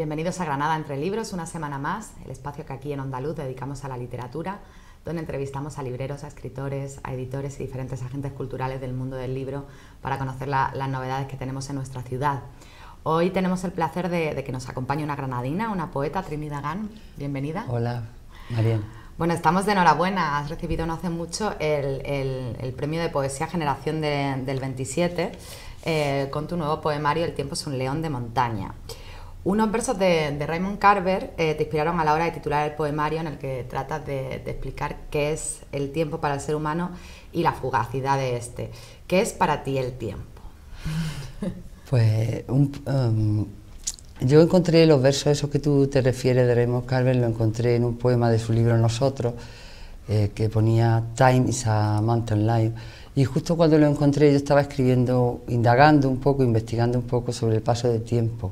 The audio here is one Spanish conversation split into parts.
Bienvenidos a Granada Entre Libros, una semana más, el espacio que aquí en Onda Luz dedicamos a la literatura, donde entrevistamos a libreros, a escritores, a editores y diferentes agentes culturales del mundo del libro para conocer las novedades que tenemos en nuestra ciudad. Hoy tenemos el placer de que nos acompañe una granadina, una poeta, Trinidad Gan. Bienvenida. Hola, María. Bueno, estamos de enhorabuena. Has recibido no hace mucho el premio de poesía Generación del 27 con tu nuevo poemario El tiempo es un león de montaña. Unos versos de Raymond Carver te inspiraron a la hora de titular el poemario, en el que tratas de explicar qué es el tiempo para el ser humano y la fugacidad de este. ¿Qué es para ti el tiempo? Pues yo encontré los versos esos que tú te refieres de Raymond Carver, lo encontré en un poema de su libro Nosotros, que ponía Time is a mountain lion, y justo cuando lo encontré yo estaba escribiendo, indagando un poco, investigando un poco sobre el paso del tiempo.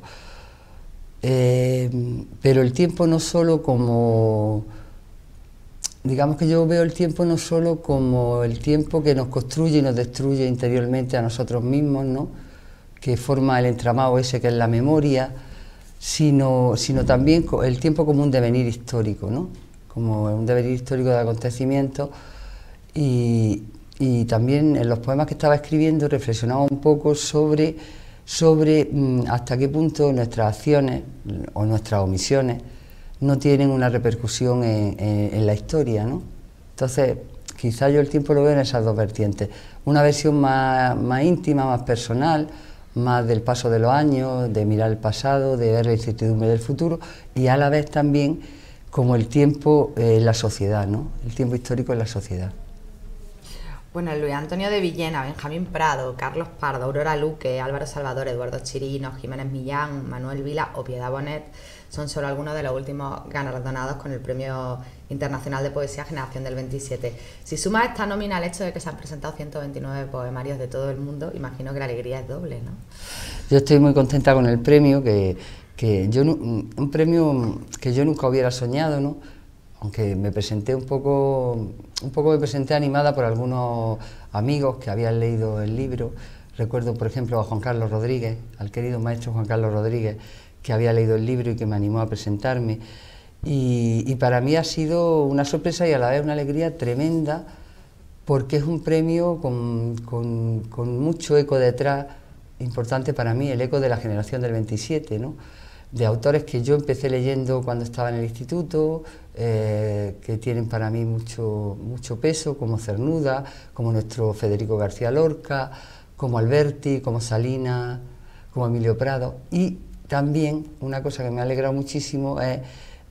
Pero el tiempo no solo como, digamos que yo veo el tiempo no solo como el tiempo que nos construye y nos destruye interiormente a nosotros mismos, ¿no?, que forma el entramado ese que es la memoria, sino también el tiempo como un devenir histórico, ¿no?, como un devenir histórico de acontecimientos. Y también en los poemas que estaba escribiendo reflexionaba un poco sobre hasta qué punto nuestras acciones o nuestras omisiones no tienen una repercusión en la historia, ¿no? Entonces, quizá yo el tiempo lo veo en esas dos vertientes, una versión más íntima, más personal, más del paso de los años, de mirar el pasado, de ver la incertidumbre del futuro, y a la vez también como el tiempo en la sociedad, ¿no?, el tiempo histórico en la sociedad. Bueno, Luis Antonio de Villena, Benjamín Prado, Carlos Pardo, Aurora Luque, Álvaro Salvador, Eduardo Chirino, Jiménez Millán, Manuel Vila o Piedad Bonet son solo algunos de los últimos galardonados con el Premio Internacional de Poesía Generación del 27. Si sumas esta nómina al hecho de que se han presentado 129 poemarios de todo el mundo, imagino que la alegría es doble, ¿no? Yo estoy muy contenta con el premio, un premio que yo nunca hubiera soñado, ¿no?, aunque me presenté un poco me presenté animada por algunos amigos que habían leído el libro. Recuerdo, por ejemplo, a Juan Carlos Rodríguez, al querido maestro Juan Carlos Rodríguez, que había leído el libro y que me animó a presentarme. Y para mí ha sido una sorpresa y a la vez una alegría tremenda, porque es un premio con mucho eco detrás, importante para mí, el eco de la generación del 27, ¿no?, de autores que yo empecé leyendo cuando estaba en el instituto, que tienen para mí mucho peso, como Cernuda, como nuestro Federico García Lorca, como Alberti, como Salinas, como Emilio Prado. Y también una cosa que me ha alegrado muchísimo es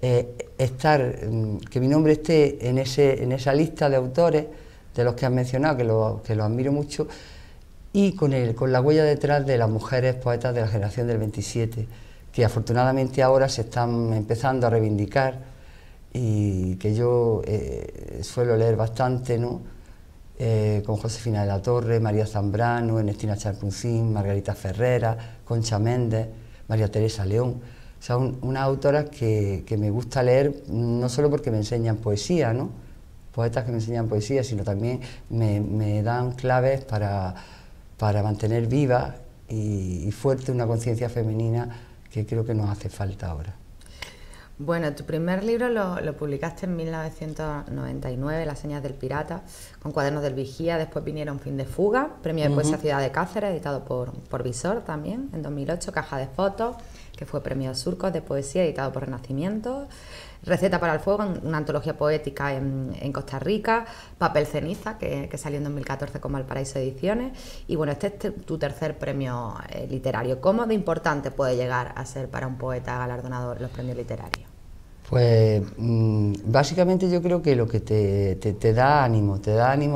que mi nombre esté en esa lista de autores de los que has mencionado, que lo admiro mucho, y con la huella detrás de las mujeres poetas de la generación del 27, que afortunadamente ahora se están empezando a reivindicar y que yo suelo leer bastante, ¿no?, con Josefina de la Torre, María Zambrano, Ernestina Charpuncín, Margarita Ferrera, Concha Méndez, María Teresa León. O sea, unas autoras que me gusta leer, no solo porque me enseñan poesía, ¿no?, poetas que me enseñan poesía, sino también me dan claves para mantener viva y fuerte una conciencia femenina que creo que nos hace falta ahora. Bueno, tu primer libro lo publicaste en 1999, Las señas del pirata, con Cuadernos del vigía. Después vinieron Fin de fuga, Premio de Poesía Ciudad de Cáceres, editado por Visor también, en 2008, Caja de fotos, que fue Premio Surcos de Poesía, editado por Renacimiento, Receta para el fuego, una antología poética en Costa Rica, Papel ceniza, que salió en 2014 con Valparaíso Ediciones, y bueno, este es tu tercer premio literario. ¿Cómo de importante puede llegar a ser para un poeta galardonado los premios literarios? Pues básicamente yo creo que lo que te da ánimo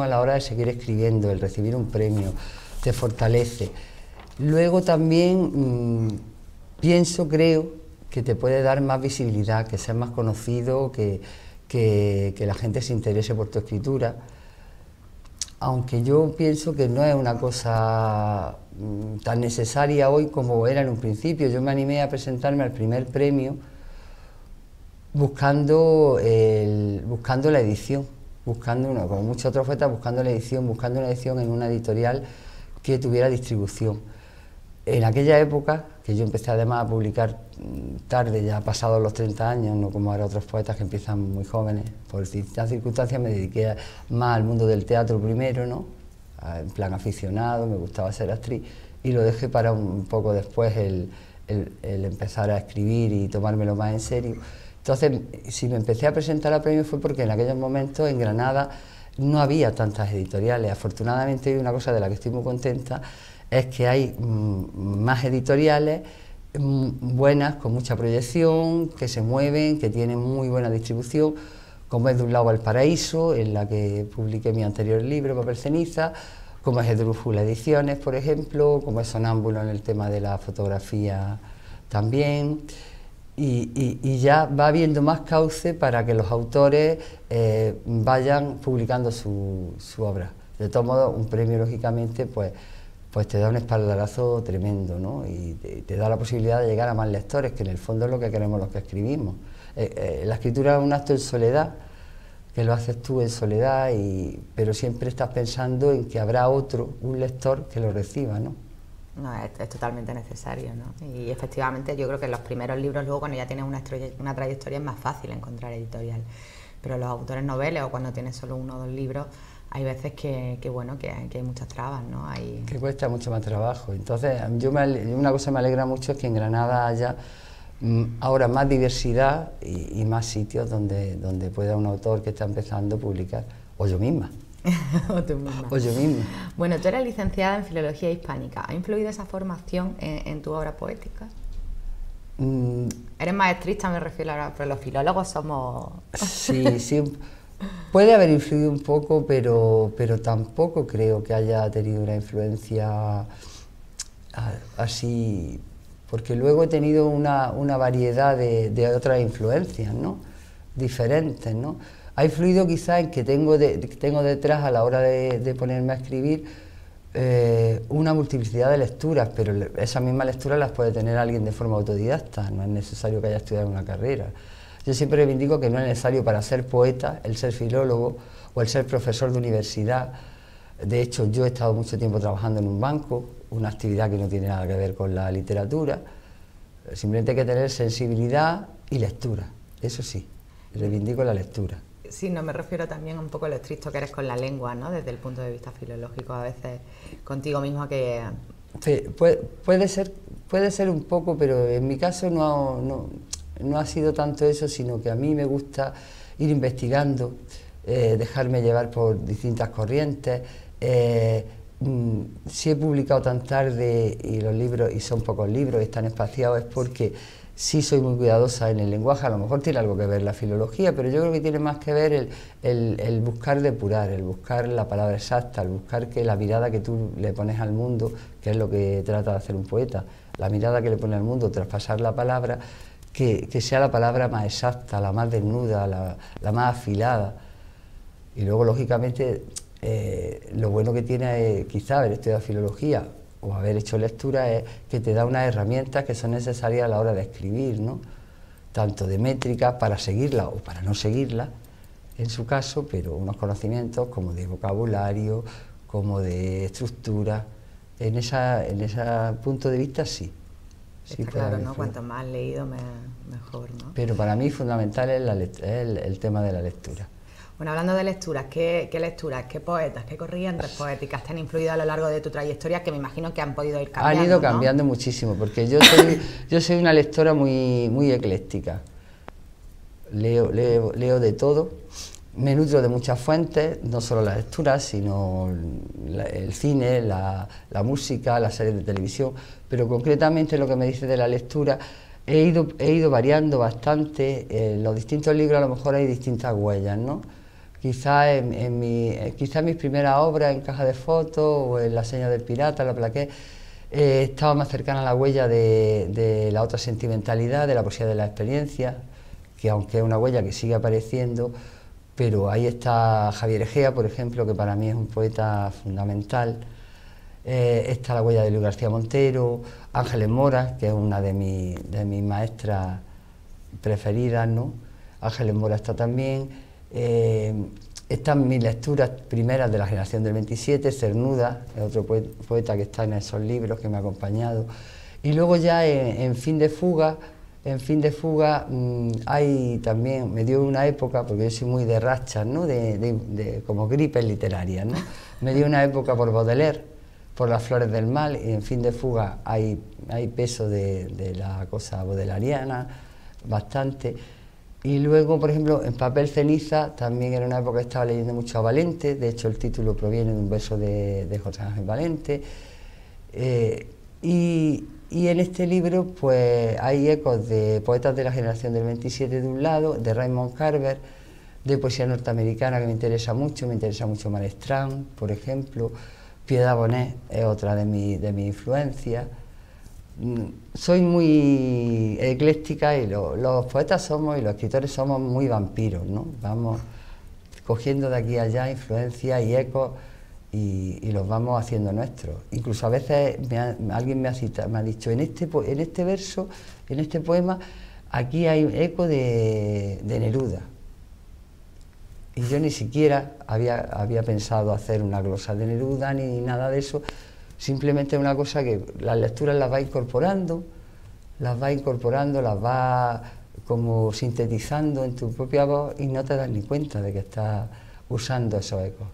a la hora de seguir escribiendo, el recibir un premio, te fortalece. Luego también creo que te puede dar más visibilidad, que seas más conocido, que la gente se interese por tu escritura, aunque yo pienso que no es una cosa tan necesaria hoy como era en un principio. Yo me animé a presentarme al primer premio buscando la edición, como muchos otros poetas, buscando una edición en una editorial que tuviera distribución. En aquella época, que yo empecé además a publicar tarde, ya pasados los 30 años, no como ahora otros poetas que empiezan muy jóvenes. Por distintas circunstancias me dediqué más al mundo del teatro primero, ¿no? En plan aficionado, me gustaba ser actriz, y lo dejé para un poco después el empezar a escribir y tomármelo más en serio. Entonces, si me empecé a presentar a premios fue porque en aquellos momentos en Granada no había tantas editoriales. Afortunadamente, hay una cosa de la que estoy muy contenta, es que hay más editoriales buenas, con mucha proyección, que se mueven, que tienen muy buena distribución, como es de un lado Valparaíso, en la que publiqué mi anterior libro, Papel Ceniza, como es Esdrújula Ediciones, por ejemplo, como es Sonámbulo en el tema de la fotografía también, y ya va habiendo más cauce para que los autores vayan publicando su obra. De todos modos, un premio, lógicamente, pues te da un espaldarazo tremendo, ¿no? Y te da la posibilidad de llegar a más lectores, que en el fondo es lo que queremos los que escribimos. La escritura es un acto en soledad, que lo haces tú en soledad, pero siempre estás pensando en que habrá otro, un lector, que lo reciba, ¿no? No, es totalmente necesario, ¿no? Y efectivamente yo creo que en los primeros libros, luego cuando ya tienes una trayectoria, es más fácil encontrar editorial. Pero los autores noveles, o cuando tienes solo 1 o 2 libros, hay veces que hay muchas trabas, ¿no? Que cuesta mucho más trabajo. Entonces, una cosa que me alegra mucho es que en Granada haya ahora más diversidad y más sitios donde pueda un autor que está empezando a publicar, o yo misma. O tú misma. O yo misma. Bueno, tú eres licenciada en Filología Hispánica. ¿Ha influido esa formación en tu obra poética? Eres maestrista, me refiero ahora, pero los filólogos somos... Sí, puede haber influido un poco, pero tampoco creo que haya tenido una influencia así, porque luego he tenido una variedad de otras influencias, ¿no? Diferentes, ¿no? Ha influido quizás en que tengo detrás, a la hora de ponerme a escribir, una multiplicidad de lecturas, pero esas mismas lecturas las puede tener alguien de forma autodidacta, no es necesario que haya estudiado una carrera. Yo siempre reivindico que no es necesario para ser poeta el ser filólogo o el ser profesor de universidad. De hecho, yo he estado mucho tiempo trabajando en un banco, una actividad que no tiene nada que ver con la literatura. Simplemente hay que tener sensibilidad y lectura, eso sí, reivindico la lectura. Sí, no, me refiero también un poco a lo estricto que eres con la lengua, ¿no? Desde el punto de vista filológico, a veces contigo mismo que... Sí, puede ser un poco, pero en mi caso no ha sido tanto eso, sino que a mí me gusta ir investigando, dejarme llevar por distintas corrientes. Si he publicado tan tarde y los libros, y son pocos libros, y están espaciados, es porque sí soy muy cuidadosa en el lenguaje. A lo mejor tiene algo que ver la filología, pero yo creo que tiene más que ver el buscar depurar, el buscar la palabra exacta, el buscar que la mirada que tú le pones al mundo, que es lo que trata de hacer un poeta, la mirada que le pone al mundo, traspasar la palabra, que sea la palabra más exacta, la más desnuda, la más afilada. Y luego, lógicamente, lo bueno que tiene quizá haber estudiado filología o haber hecho lectura es que te da unas herramientas que son necesarias a la hora de escribir, ¿no? Tanto de métrica para seguirla o para no seguirla, en su caso, pero unos conocimientos como de vocabulario, como de estructura. En ese punto de vista sí. Sí, claro, ¿no? Cuanto más leído, mejor, ¿no? Pero para mí fundamental es el tema de la lectura. Bueno, hablando de lecturas, ¿qué lecturas, qué poetas, qué corrientes poéticas te han influido a lo largo de tu trayectoria, que me imagino que han podido ir cambiando? Han ido cambiando, ¿no? Muchísimo, porque yo soy una lectora muy ecléctica. Leo de todo, me nutro de muchas fuentes, no solo la lectura, sino el cine, la música, las series de televisión, pero concretamente lo que me dice de la lectura, he ido variando bastante. En los distintos libros a lo mejor hay distintas huellas, ¿no? Quizá en mis primeras obras, en Caja de Fotos o en La Seña del Pirata, La Plaqué, estaba más cercana a la huella de la otra sentimentalidad, de la poesía de la experiencia, que aunque es una huella que sigue apareciendo, pero ahí está Javier Egea, por ejemplo, que para mí es un poeta fundamental. Está la huella de Luis García Montero, Ángeles Mora, que es una de mis maestras preferidas, ¿no? Ángeles Mora está también. Están mis lecturas primeras de la generación del 27, Cernuda, es otro poeta que está en esos libros que me ha acompañado. Y luego ya en Fin de Fuga, hay también, me dio una época, porque yo soy muy de rachas, ¿no? Como gripes literarias, ¿no? Me dio una época por Baudelaire, por Las Flores del Mal, y en Fin de Fuga hay peso de la cosa baudelariana, bastante. Y luego, por ejemplo, en Papel Ceniza también era una época que estaba leyendo mucho a Valente, de hecho el título proviene de un verso de José Ángel Valente. Y en este libro pues hay ecos de poetas de la generación del 27 de un lado, de Raymond Carver, de poesía norteamericana que me interesa mucho Malestran, por ejemplo, Piedad Bonet es otra de mi influencias. Soy muy ecléctica y los poetas somos y los escritores somos muy vampiros, ¿no? Vamos cogiendo de aquí a allá influencias y ecos y los vamos haciendo nuestros. Incluso a veces alguien me ha dicho, en este verso, en este poema, aquí hay eco de Neruda. Y yo ni siquiera había pensado hacer una glosa de Neruda ni nada de eso. Simplemente una cosa que las lecturas las va incorporando, las va como sintetizando en tu propia voz y no te das ni cuenta de que estás usando esos ecos.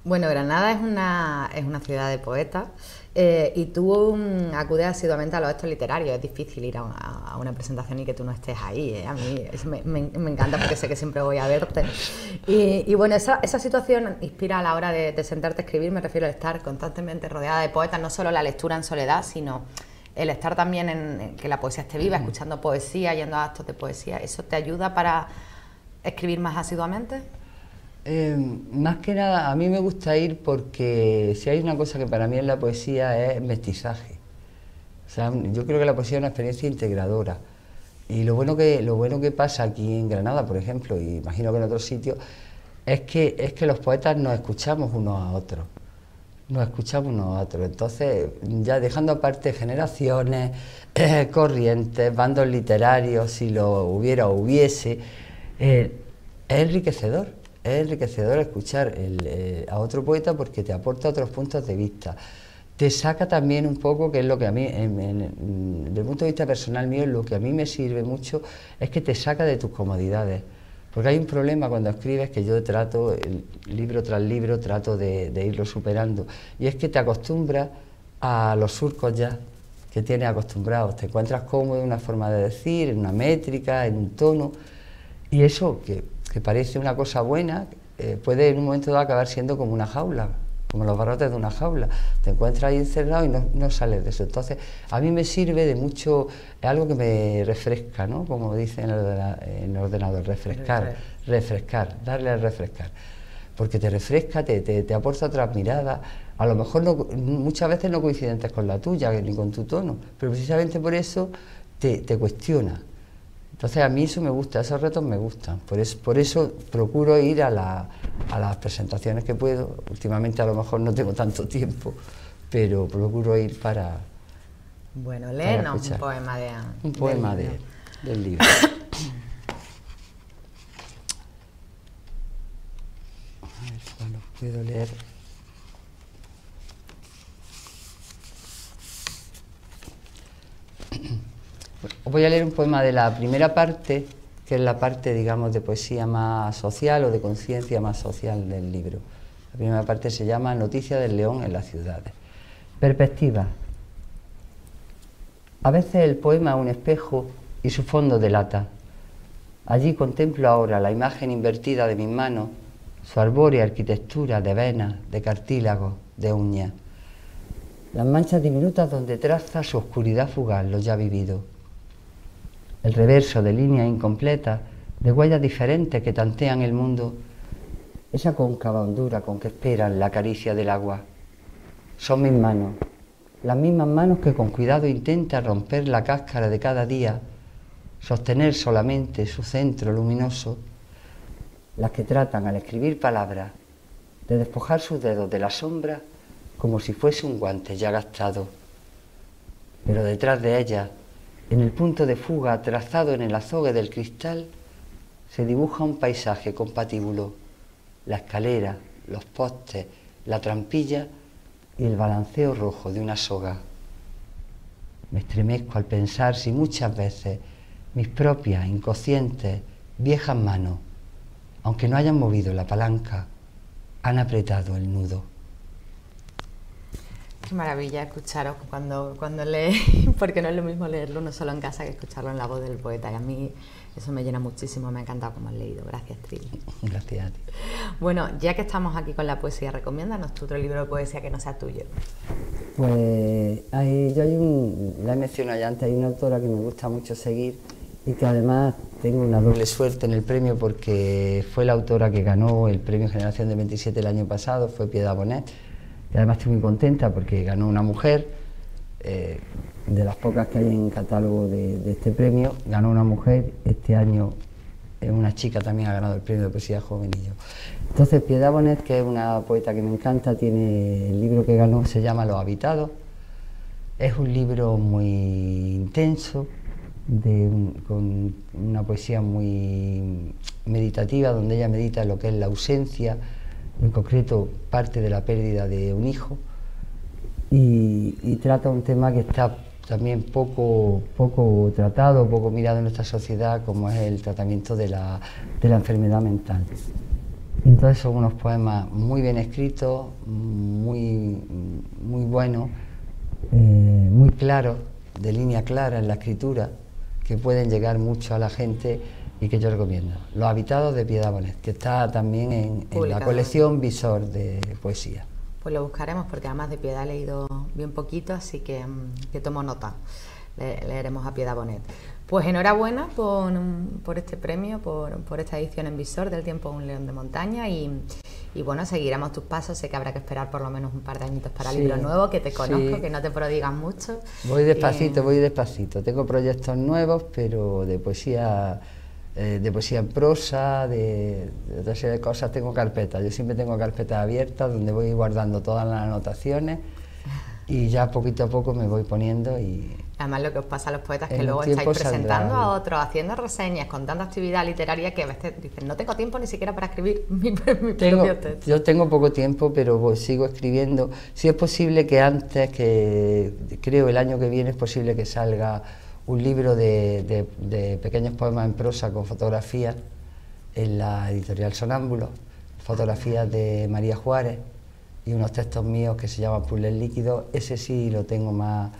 Bueno, Granada es una ciudad de poetas y tú acudes asiduamente a los actos literarios. Es difícil ir a una presentación y que tú no estés ahí, ¿eh? A mí eso me encanta porque sé que siempre voy a verte. Y bueno, esa situación inspira a la hora de sentarte a escribir. Me refiero a estar constantemente rodeada de poetas, no solo la lectura en soledad, sino el estar también en que la poesía esté viva, escuchando poesía, yendo a actos de poesía. ¿Eso te ayuda para escribir más asiduamente? Más que nada, a mí me gusta ir porque si hay una cosa que para mí en la poesía es mestizaje. O sea, yo creo que la poesía es una experiencia integradora. Y lo bueno que pasa aquí en Granada, por ejemplo, y imagino que en otros sitios, es que los poetas nos escuchamos unos a otros. Entonces, ya dejando aparte generaciones, corrientes, bandos literarios, si lo hubiera o hubiese, es enriquecedor. Es enriquecedor escuchar a otro poeta porque te aporta otros puntos de vista. Te saca también un poco, que es lo que a mí, desde el punto de vista personal mío, lo que a mí me sirve mucho es que te saca de tus comodidades. Porque hay un problema cuando escribes que yo trato, libro tras libro, trato de irlo superando. Y es que te acostumbras a los surcos ya que tienes acostumbrados. Te encuentras cómodo en una forma de decir, en una métrica, en un tono. Y eso, que parece una cosa buena, puede en un momento dado acabar siendo como una jaula, como los barrotes de una jaula. Te encuentras ahí encerrado y no sales de eso. Entonces, a mí me sirve de mucho, es algo que me refresca, ¿no? Como dice en el ordenador, refrescar, darle a refrescar. Porque te refresca, te aporta otras miradas, a lo mejor muchas veces no coincidentes con la tuya, ni con tu tono, pero precisamente por eso te cuestiona. Entonces a mí eso me gusta, esos retos me gustan, por eso procuro ir a las presentaciones que puedo. Últimamente a lo mejor no tengo tanto tiempo, pero procuro ir para... Bueno, léenos un poema del libro. A ver cuál lo puedo leer. Os voy a leer un poema de la primera parte, que es la parte, digamos, de poesía más social o de conciencia más social del libro. La primera parte se llama Noticia del león en las ciudades. Perspectiva. A veces el poema es un espejo y su fondo delata. Allí contemplo ahora la imagen invertida de mis manos, su arbórea arquitectura de venas, de cartílagos, de uñas. Las manchas diminutas donde traza su oscuridad fugaz lo ya vivido. El reverso de líneas incompletas, de huellas diferentes que tantean el mundo, esa cóncava hondura con que esperan la caricia del agua. Son mis manos, las mismas manos que con cuidado intentan romper la cáscara de cada día, sostener solamente su centro luminoso, las que tratan al escribir palabras de despojar sus dedos de la sombra como si fuese un guante ya gastado. Pero detrás de ellas, en el punto de fuga trazado en el azogue del cristal, se dibuja un paisaje con patíbulo, la escalera, los postes, la trampilla y el balanceo rojo de una soga. Me estremezco al pensar si muchas veces mis propias, inconscientes, viejas manos, aunque no hayan movido la palanca, han apretado el nudo. Qué maravilla escucharos cuando leéis, porque no es lo mismo leerlo uno solo en casa que escucharlo en la voz del poeta, y a mí eso me llena muchísimo, me ha encantado como has leído. Gracias, Trini. Gracias a ti. Bueno, ya que estamos aquí con la poesía, recomiéndanos tu otro libro de poesía que no sea tuyo. Pues la he mencionado ya antes, hay una autora que me gusta mucho seguir y que además tengo una doble suerte en el premio porque fue la autora que ganó el premio Generación de 27 el año pasado, fue Piedad Bonet. Y además estoy muy contenta porque ganó una mujer, de las pocas que hay en catálogo de este premio, ganó una mujer, este año una chica también ha ganado el premio de poesía juvenil. Entonces Piedad Bonet, que es una poeta que me encanta, tiene el libro que ganó, se llama Los Habitados. Es un libro muy intenso, con una poesía muy meditativa, donde ella medita lo que es la ausencia, en concreto parte de la pérdida de un hijo, y trata un tema que está también poco tratado, poco mirado en nuestra sociedad, como es el tratamiento de la enfermedad mental. Entonces son unos poemas muy bien escritos, muy buenos, muy claros, de línea clara en la escritura, que pueden llegar mucho a la gente y que yo recomiendo. Los Habitados de Piedad Bonet, que está también en la colección Visor de poesía. Pues lo buscaremos porque además de Piedad he leído bien poquito, así que tomo nota. Leeremos a Piedad Bonet. Pues enhorabuena por este premio, por esta edición en Visor del Tiempo de un León de Montaña y bueno, seguiremos tus pasos. Sé que habrá que esperar por lo menos un par de añitos para el libro nuevo, que te conozco, que no te prodigas mucho. Voy despacito. Tengo proyectos nuevos, pero de poesía en prosa, de otra serie de cosas. Tengo carpetas, yo siempre tengo carpetas abiertas donde voy guardando todas las anotaciones y ya poquito a poco me voy poniendo. Y además lo que os pasa a los poetas es que luego estáis presentando a otros, haciendo reseñas, con tanta actividad literaria que a veces dicen no tengo tiempo ni siquiera para escribir mi propio texto. Yo tengo poco tiempo, pero sigo escribiendo. Si es posible que antes, que creo el año que viene, es posible que salga un libro de pequeños poemas en prosa con fotografías en la editorial Sonámbulo, fotografías de María Juárez y unos textos míos que se llaman Puzzles Líquidos. Ese sí lo tengo más,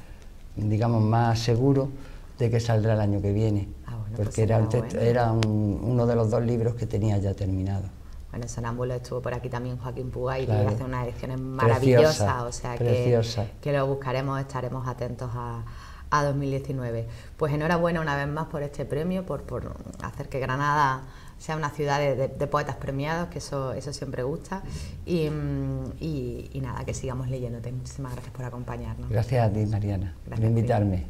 digamos, más seguro de que saldrá el año que viene, porque era uno de los 2 libros que tenía ya terminado. Bueno, en Sonámbulo estuvo por aquí también Joaquín Púa y claro, hace unas ediciones maravillosas, o sea preciosa. Que lo buscaremos, estaremos atentos a 2019. Pues enhorabuena una vez más por este premio, por hacer que Granada sea una ciudad de poetas premiados, que eso siempre gusta, y nada, que sigamos leyéndote. Muchísimas gracias por acompañarnos. Gracias a ti, Mariana, por invitarme.